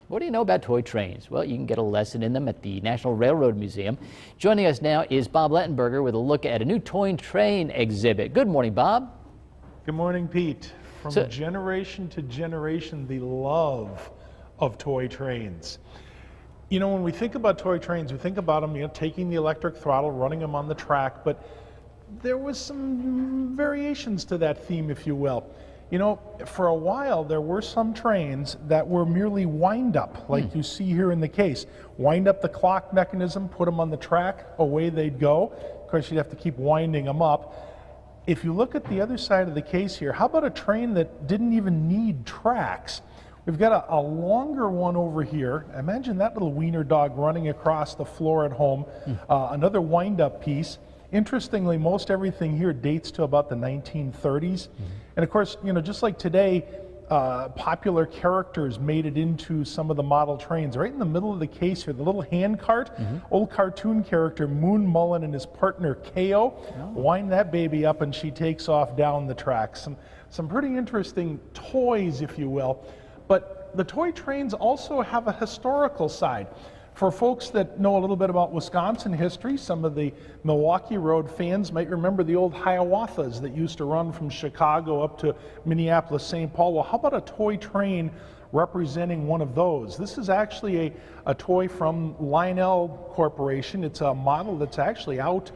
What do you know about toy trains? Well, you can get a lesson in them at the National Railroad Museum. Joining us now is Bob Lettenberger with a look at a new toy train exhibit. Good morning, Bob. Good morning, Pete. From generation to generation, the love of toy trains. You know, when we think about toy trains, we think about them, taking the electric throttle, running them on the track, but there was some variations to that theme, if you will. You know, for a while, there were some trains that were merely wind-up, like you see here in the case. Wind up the clock mechanism, put them on the track, away they'd go. Of course, you'd have to keep winding them up. If you look at the other side of the case here, how about a train that didn't even need tracks? We've got a longer one over here. Imagine that little wiener dog running across the floor at home. Another wind-up piece. Interestingly, most everything here dates to about the 1930s. And of course, just like today, popular characters made it into some of the model trains. Right in the middle of the case here, the little hand cart, old cartoon character Moon Mullen and his partner K.O. Wind that baby up and she takes off down the track. Some pretty interesting toys, if you will. But the toy trains also have a historical side. For folks that know a little bit about Wisconsin history, some of the Milwaukee Road fans might remember the old Hiawathas that used to run from Chicago up to Minneapolis, St. Paul. Well, how about a toy train representing one of those? This is actually a toy from Lionel Corporation. It's a model that's actually out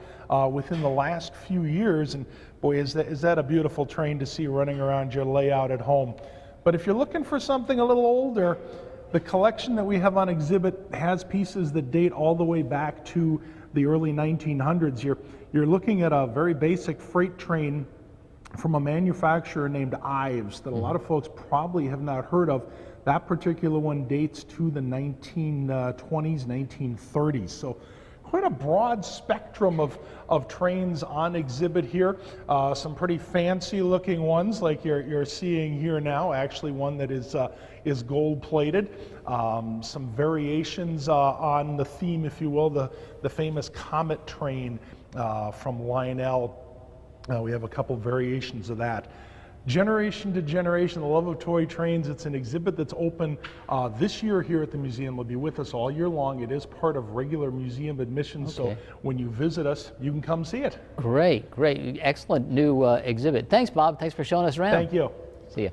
within the last few years, and boy, is that a beautiful train to see running around your layout at home. But if you're looking for something a little older, the collection that we have on exhibit has pieces that date all the way back to the early 1900s. You're looking at a very basic freight train from a manufacturer named Ives that a lot of folks probably have not heard of. That particular one dates to the 1920s, 1930s. So quite a broad spectrum of trains on exhibit here. Some pretty fancy looking ones like you're seeing here now, actually one that is gold plated. Some variations on the theme, if you will, the famous Comet train from Lionel. We have a couple variations of that. Generation to generation, the love of toy trains. It's an exhibit that's open this year here at the museum. It'll be with us all year long. It is part of regular museum admission, so when you visit us, you can come see it. Great, excellent new exhibit. Thanks, Bob. Thanks for showing us around. Thank you. See you.